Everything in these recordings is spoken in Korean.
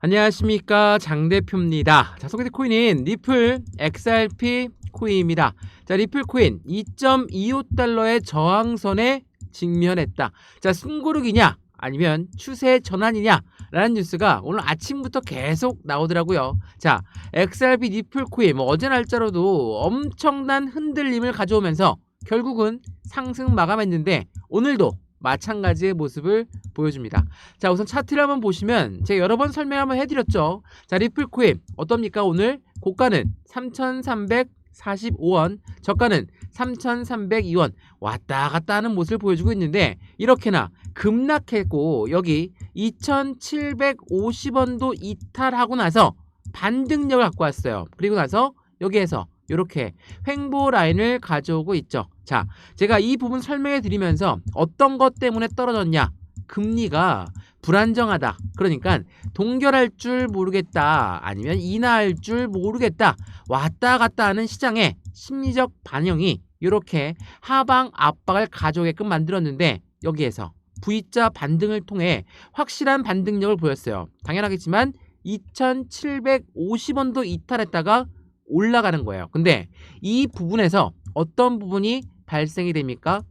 안녕하십니까, 장 대표입니다. 자, 소개팅 코인인 리플 XRP 코인입니다. 자, 리플 코인 2.25달러의 저항선에 직면했다. 자, 숨고르기냐 아니면 추세 전환이냐 라는 뉴스가 오늘 아침부터 계속 나오더라고요. 자, XRP 리플 코인 어제 날짜로도 엄청난 흔들림을 가져오면서 결국은 상승 마감했는데 오늘도 마찬가지의 모습을 보여줍니다. 자, 우선 차트를 한번 보시면 제가 여러 번 설명 한번 해드렸죠. 자, 리플 코인 어떻습니까? 오늘 고가는 3,345원, 저가는 3,302원 왔다 갔다 하는 모습을 보여주고 있는데 이렇게나 급락했고 여기 2,750원도 이탈하고 나서 반등력을 갖고 왔어요. 그리고 나서 여기에서 이렇게 횡보 라인을 가져오고 있죠. 자, 제가 이 부분 설명해 드리면서 어떤 것 때문에 떨어졌냐? 금리가 불안정하다. 그러니까 동결할 줄 모르겠다. 아니면 인하할 줄 모르겠다. 왔다 갔다 하는 시장의 심리적 반영이 이렇게 하방 압박을 가져오게끔 만들었는데 여기에서 V자 반등을 통해 확실한 반등력을 보였어요. 당연하겠지만 2,750원도 이탈했다가 올라가는 거예요. 근데 이 부분에서 어떤 부분이 발생이 됩니까?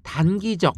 단기적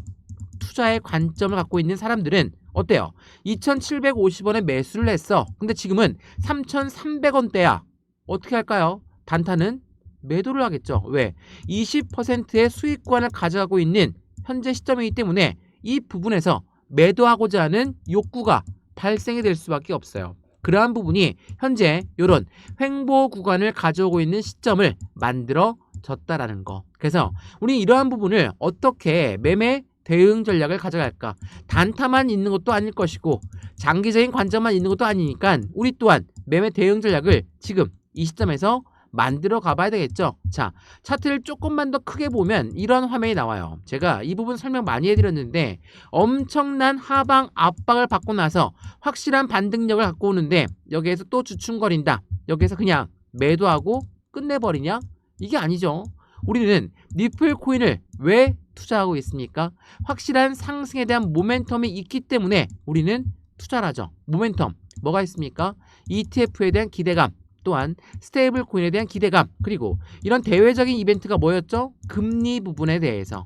투자의 관점을 갖고 있는 사람들은 어때요? 2,750원에 매수를 했어. 근데 지금은 3,300원대야. 어떻게 할까요? 단타는 매도를 하겠죠. 왜? 20%의 수익권을 가져가고 있는 현재 시점이기 때문에 이 부분에서 매도하고자 하는 욕구가 발생이 될 수밖에 없어요. 그러한 부분이 현재 이런 횡보 구간을 가져오고 있는 시점을 만들어졌다라는 거. 그래서 우리 이러한 부분을 어떻게 매매 대응 전략을 가져갈까? 단타만 있는 것도 아닐 것이고 장기적인 관점만 있는 것도 아니니까 우리 또한 매매 대응 전략을 지금 이 시점에서 만들어 가봐야 되겠죠. 자, 차트를 조금만 더 크게 보면 이런 화면이 나와요. 제가 이 부분 설명 많이 해드렸는데 엄청난 하방 압박을 받고 나서 확실한 반등력을 갖고 오는데 여기에서 또 주춤거린다. 여기에서 그냥 매도하고 끝내버리냐? 이게 아니죠. 우리는 리플 코인을 왜 투자하고 있습니까? 확실한 상승에 대한 모멘텀이 있기 때문에 우리는 투자를 하죠. 모멘텀 뭐가 있습니까? ETF에 대한 기대감, 또한 스테이블 코인에 대한 기대감, 그리고 이런 대외적인 이벤트가 뭐였죠? 금리 부분에 대해서,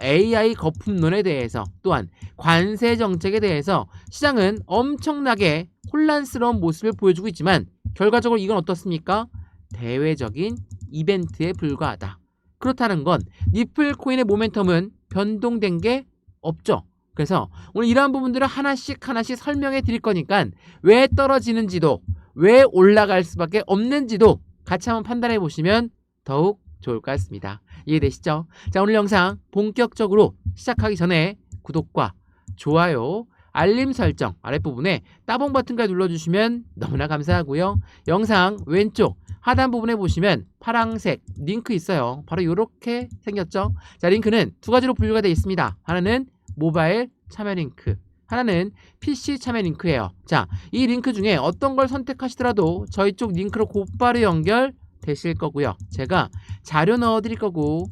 AI 거품론에 대해서, 또한 관세 정책에 대해서 시장은 엄청나게 혼란스러운 모습을 보여주고 있지만 결과적으로 이건 어떻습니까? 대외적인 이벤트에 불과하다. 그렇다는 건 리플 코인의 모멘텀은 변동된 게 없죠. 그래서 오늘 이러한 부분들을 하나씩 설명해 드릴 거니까 왜 떨어지는지도 왜 올라갈 수밖에 없는지도 같이 한번 판단해 보시면 더욱 좋을 것 같습니다. 이해되시죠? 자, 오늘 영상 본격적으로 시작하기 전에 구독과 좋아요, 알림 설정 아랫부분에 따봉 버튼까지 눌러주시면 너무나 감사하고요. 영상 왼쪽 하단 부분에 보시면 파란색 링크 있어요. 바로 이렇게 생겼죠. 자, 링크는 두 가지로 분류가 되어 있습니다. 하나는 모바일 참여 링크, 하나는 PC 참여 링크예요. 자, 이 링크 중에 어떤 걸 선택하시더라도 저희 쪽 링크로 곧바로 연결되실 거고요. 제가 자료 넣어드릴 거고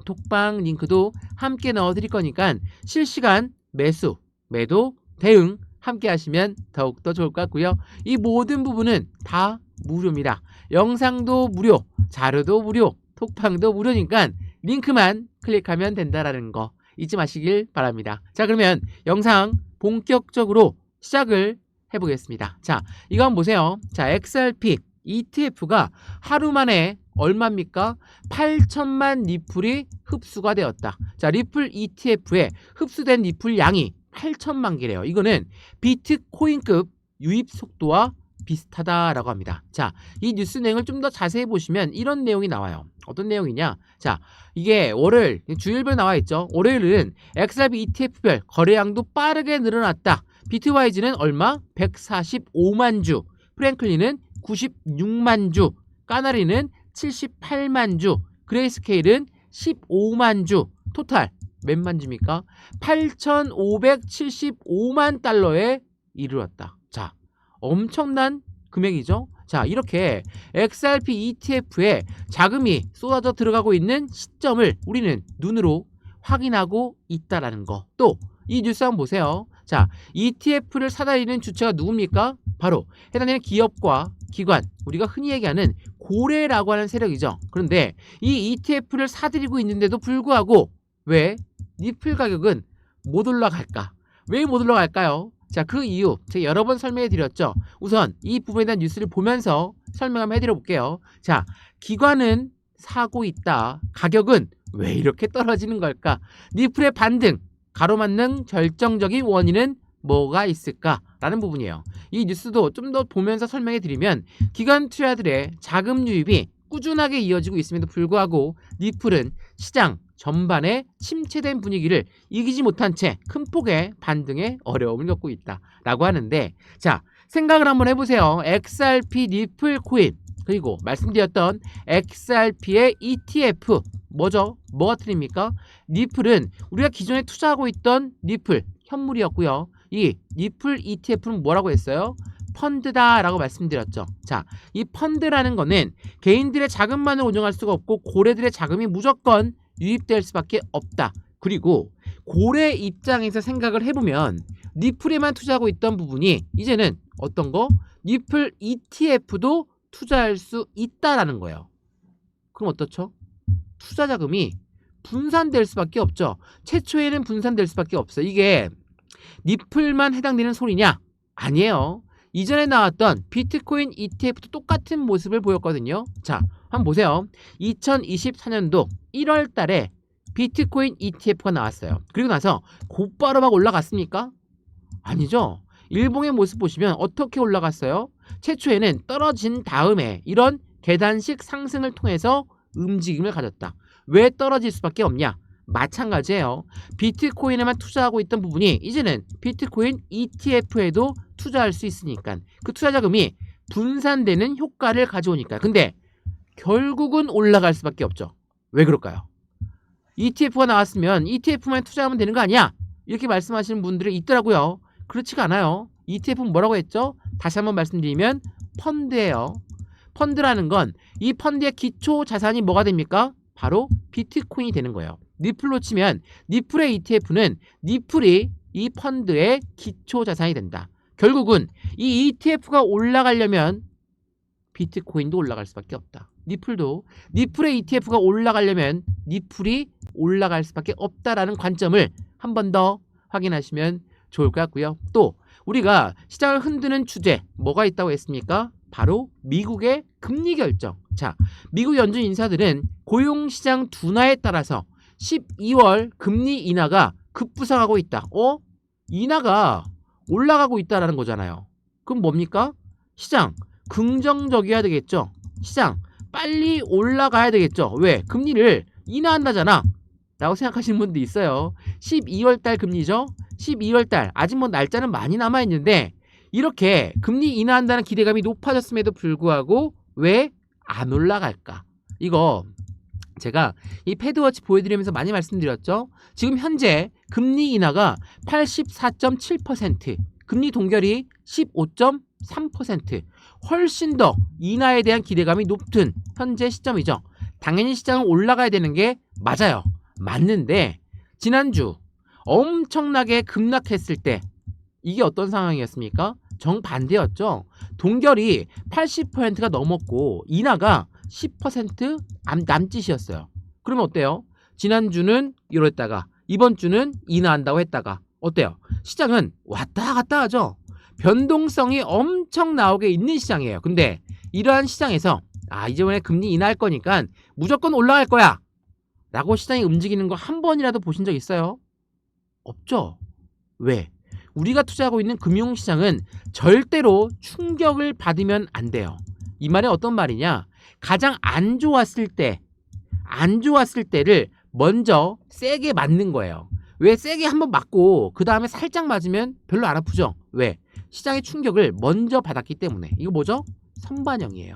톡방 링크도 함께 넣어드릴 거니까 실시간 매수, 매도, 대응 함께 하시면 더욱더 좋을 것 같고요. 이 모든 부분은 다 무료입니다. 영상도 무료, 자료도 무료, 톡방도 무료니까 링크만 클릭하면 된다라는 거 잊지 마시길 바랍니다. 자, 그러면 영상 본격적으로 시작을 해보겠습니다. 자, 이거 한번 보세요. 자, XRP ETF가 하루 만에 얼마입니까? 8천만 리플이 흡수가 되었다. 자, 리플 ETF에 흡수된 리플 양이 8천만 개래요. 이거는 비트코인급 유입 속도와 비슷하다라고 합니다. 자, 이 뉴스 내용을 좀 더 자세히 보시면 이런 내용이 나와요. 어떤 내용이냐? 자, 이게 월요일 주일별 나와 있죠. 월요일은 XRP ETF별 거래량도 빠르게 늘어났다. 비트와이즈는 얼마? 145만 주, 프랭클린은 96만 주, 까나리는 78만 주, 그레이스케일은 15만 주, 토탈 몇만 주입니까? 8,575만 달러에 이르렀다. 자, 엄청난 금액이죠. 자, 이렇게 XRP ETF에 자금이 쏟아져 들어가고 있는 시점을 우리는 눈으로 확인하고 있다라는 거. 또 이 뉴스 한번 보세요. 자, ETF를 사다리는 주체가 누굽니까? 바로 해당되는 기업과 기관, 우리가 흔히 얘기하는 고래라고 하는 세력이죠. 그런데 이 ETF를 사들이고 있는데도 불구하고 왜 니플 가격은 못 올라갈까? 왜 못 올라갈까요? 자, 그 이유 제가 여러 번 설명해 드렸죠. 우선 이 부분에 대한 뉴스를 보면서 설명 한번 해드려 볼게요. 자, 기관은 사고 있다. 가격은 왜 이렇게 떨어지는 걸까? 니플의 반등, 가로막는 결정적인 원인은 뭐가 있을까라는 부분이에요. 이 뉴스도 좀 더 보면서 설명해 드리면 기관 투자들의 자금 유입이 꾸준하게 이어지고 있음에도 불구하고 니플은 시장 전반에 침체된 분위기를 이기지 못한 채 큰 폭의 반등에 어려움을 겪고 있다라고 하는데, 자, 생각을 한번 해보세요. XRP 니플 코인 그리고 말씀드렸던 XRP의 ETF 뭐죠? 뭐가 틀립니까? 니플은 우리가 기존에 투자하고 있던 니플 현물이었고요. 이 니플 ETF는 뭐라고 했어요? 펀드다라고 말씀드렸죠. 자, 이 펀드라는 거는 개인들의 자금만을 운영할 수가 없고 고래들의 자금이 무조건 유입될 수밖에 없다. 그리고 고래 입장에서 생각을 해보면 니플에만 투자하고 있던 부분이 이제는 어떤 거? 니플 ETF도 투자할 수 있다라는 거예요. 그럼 어떻죠? 투자 자금이 분산될 수밖에 없죠. 최초에는 분산될 수밖에 없어요. 이게 니플만 해당되는 소리냐? 아니에요. 이전에 나왔던 비트코인 ETF도 똑같은 모습을 보였거든요. 자, 한번 보세요. 2024년도 1월 달에 비트코인 ETF가 나왔어요. 그리고 나서 곧바로 막 올라갔습니까? 아니죠. 일봉의 모습 보시면 어떻게 올라갔어요? 최초에는 떨어진 다음에 이런 계단식 상승을 통해서 움직임을 가졌다. 왜 떨어질 수밖에 없냐? 마찬가지예요. 비트코인에만 투자하고 있던 부분이 이제는 비트코인 ETF에도 투자할 수 있으니까 그 투자 자금이 분산되는 효과를 가져오니까. 근데 결국은 올라갈 수밖에 없죠. 왜 그럴까요? ETF가 나왔으면 ETF만 투자하면 되는 거 아니야? 이렇게 말씀하시는 분들이 있더라고요. 그렇지가 않아요. ETF는 뭐라고 했죠? 다시 한번 말씀드리면 펀드예요. 펀드라는 건 이 펀드의 기초 자산이 뭐가 됩니까? 바로 비트코인이 되는 거예요. 니플로 치면 니플의 ETF는 니플이 이 펀드의 기초 자산이 된다. 결국은 이 ETF가 올라가려면 비트코인도 올라갈 수밖에 없다. 니플도 니플의 ETF가 올라가려면 니플이 올라갈 수밖에 없다라는 관점을 한 번 더 확인하시면 좋을 것 같고요. 또 우리가 시장을 흔드는 주제 뭐가 있다고 했습니까? 바로 미국의 금리 결정. 자, 미국 연준 인사들은 고용시장 둔화에 따라서 12월 금리 인하가 급부상하고 있다. 인하가 올라가고 있다라는 거잖아요. 그럼 뭡니까? 시장 긍정적이어야 되겠죠. 시장 빨리 올라가야 되겠죠. 왜? 금리를 인하한다잖아 라고 생각하시는 분도 있어요. 12월 달 금리죠. 12월 달 아직 뭐 날짜는 많이 남아있는데 이렇게 금리 인하한다는 기대감이 높아졌음에도 불구하고 왜 안 올라갈까? 이거 제가 이 패드워치 보여드리면서 많이 말씀드렸죠. 지금 현재 금리 인하가 84.7%, 금리 동결이 15.3%, 훨씬 더 인하에 대한 기대감이 높은 현재 시점이죠. 당연히 시장은 올라가야 되는 게 맞아요. 맞는데 지난주 엄청나게 급락했을 때 이게 어떤 상황이었습니까? 정반대였죠. 동결이 80%가 넘었고 인하가 10% 남짓이었어요. 그러면 어때요? 지난주는 이랬다가 이번 주는 인하한다고 했다가 어때요? 시장은 왔다 갔다 하죠. 변동성이 엄청 나오게 있는 시장이에요. 근데 이러한 시장에서 이번에 금리 인하할 거니까 무조건 올라갈 거야 라고 시장이 움직이는 거 한 번이라도 보신 적 있어요? 없죠. 왜? 우리가 투자하고 있는 금융시장은 절대로 충격을 받으면 안 돼요. 이 말은 어떤 말이냐? 가장 안 좋았을 때를 먼저 세게 맞는 거예요. 왜? 세게 한번 맞고 그 다음에 살짝 맞으면 별로 안 아프죠. 왜? 시장의 충격을 먼저 받았기 때문에. 이거 뭐죠? 선반영이에요.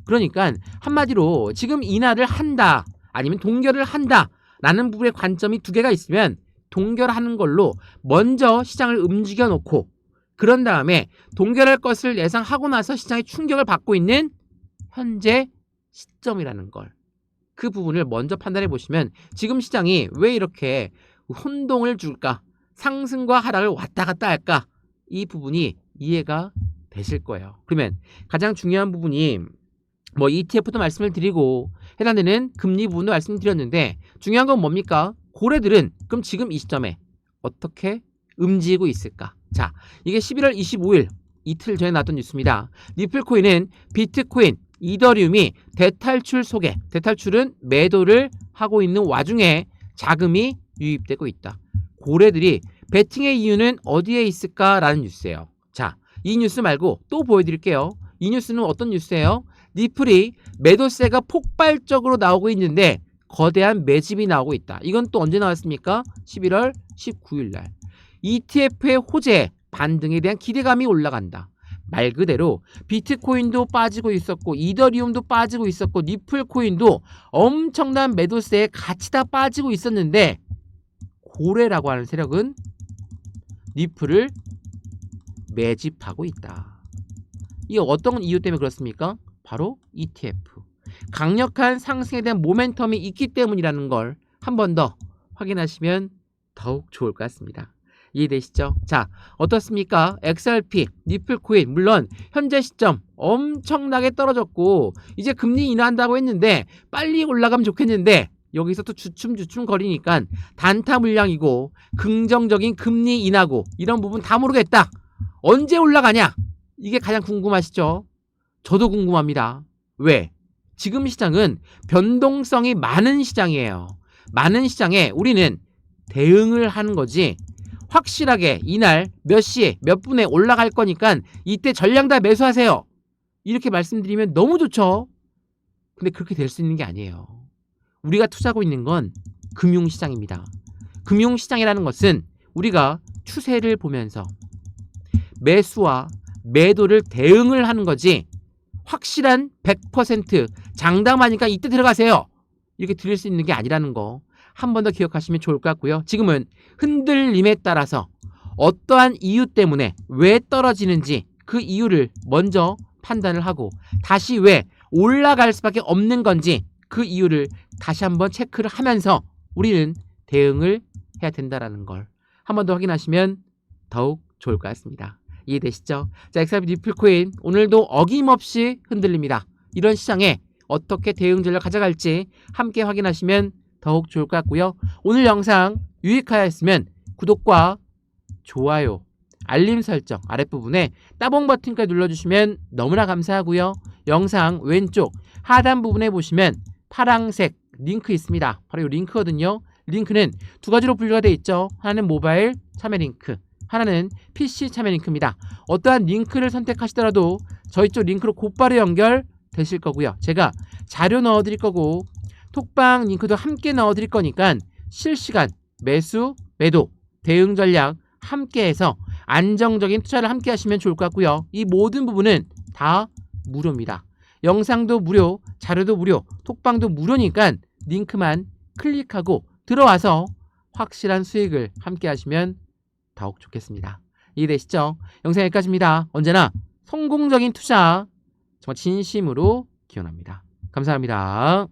그러니까 한마디로 지금 인하를 한다 아니면 동결을 한다 라는 부분의 관점이 두 개가 있으면 동결하는 걸로 먼저 시장을 움직여 놓고 그런 다음에 동결할 것을 예상하고 나서 시장의 충격을 받고 있는 현재 시점이라는 걸, 그 부분을 먼저 판단해 보시면 지금 시장이 왜 이렇게 혼동을 줄까? 상승과 하락을 왔다 갔다 할까? 이 부분이 이해가 되실 거예요. 그러면 가장 중요한 부분이 뭐 ETF도 말씀을 드리고 해당되는 금리 부분도 말씀드렸는데 중요한 건 뭡니까? 고래들은 그럼 지금 이 시점에 어떻게 움직이고 있을까? 자, 이게 11월 25일 이틀 전에 나왔던 뉴스입니다. 리플코인은 비트코인, 이더리움이 대탈출 속에, 대탈출은 매도를 하고 있는 와중에 자금이 유입되고 있다. 고래들이 베팅의 이유는 어디에 있을까라는 뉴스예요. 자, 이 뉴스 말고 또 보여드릴게요. 이 뉴스는 어떤 뉴스예요? 리플이 매도세가 폭발적으로 나오고 있는데 거대한 매집이 나오고 있다. 이건 또 언제 나왔습니까? 11월 19일 날. ETF의 호재, 반등에 대한 기대감이 올라간다. 말 그대로 비트코인도 빠지고 있었고 이더리움도 빠지고 있었고 리플코인도 엄청난 매도세에 같이 다 빠지고 있었는데 고래라고 하는 세력은 리플을 매집하고 있다. 이게 어떤 이유 때문에 그렇습니까? 바로 ETF. 강력한 상승에 대한 모멘텀이 있기 때문이라는 걸 한 번 더 확인하시면 더욱 좋을 것 같습니다. 이해되시죠? 자, 어떻습니까? XRP, 리플코인 물론 현재 시점 엄청나게 떨어졌고 이제 금리 인하한다고 했는데 빨리 올라가면 좋겠는데 여기서 또 주춤주춤 거리니까 단타 물량이고 긍정적인 금리 인하고 이런 부분 다 모르겠다. 언제 올라가냐? 이게 가장 궁금하시죠? 저도 궁금합니다. 왜? 지금 시장은 변동성이 많은 시장이에요. 많은 시장에 우리는 대응을 하는 거지 확실하게 이날 몇 시에 몇 분에 올라갈 거니까 이때 전량 다 매수하세요. 이렇게 말씀드리면 너무 좋죠. 근데 그렇게 될 수 있는 게 아니에요. 우리가 투자하고 있는 건 금융시장입니다. 금융시장이라는 것은 우리가 추세를 보면서 매수와 매도를 대응을 하는 거지 확실한 100% 장담하니까 이때 들어가세요. 이렇게 드릴 수 있는 게 아니라는 거 한 번 더 기억하시면 좋을 것 같고요. 지금은 흔들림에 따라서 어떠한 이유 때문에 왜 떨어지는지 그 이유를 먼저 판단을 하고 다시 왜 올라갈 수밖에 없는 건지 그 이유를 다시 한번 체크를 하면서 우리는 대응을 해야 된다는 걸 한 번 더 확인하시면 더욱 좋을 것 같습니다. 이해되시죠? 자, XRP 리플코인 오늘도 어김없이 흔들립니다. 이런 시장에 어떻게 대응 전략 가져갈지 함께 확인하시면 더욱 좋을 것 같고요. 오늘 영상 유익하였으면 구독과 좋아요, 알림 설정 아랫부분에 따봉 버튼까지 눌러주시면 너무나 감사하고요. 영상 왼쪽 하단 부분에 보시면 파랑색 링크 있습니다. 바로 이 링크거든요. 링크는 두 가지로 분류가 되어 있죠. 하나는 모바일 참여 링크, 하나는 PC 참여 링크입니다. 어떠한 링크를 선택하시더라도 저희 쪽 링크로 곧바로 연결되실 거고요. 제가 자료 넣어드릴 거고 톡방 링크도 함께 넣어드릴 거니까 실시간 매수, 매도, 대응 전략 함께해서 안정적인 투자를 함께 하시면 좋을 것 같고요. 이 모든 부분은 다 무료입니다. 영상도 무료, 자료도 무료, 톡방도 무료니까 링크만 클릭하고 들어와서 확실한 수익을 함께 하시면 더욱 좋겠습니다. 이해되시죠? 영상 여기까지입니다. 언제나 성공적인 투자 정말 진심으로 기원합니다. 감사합니다.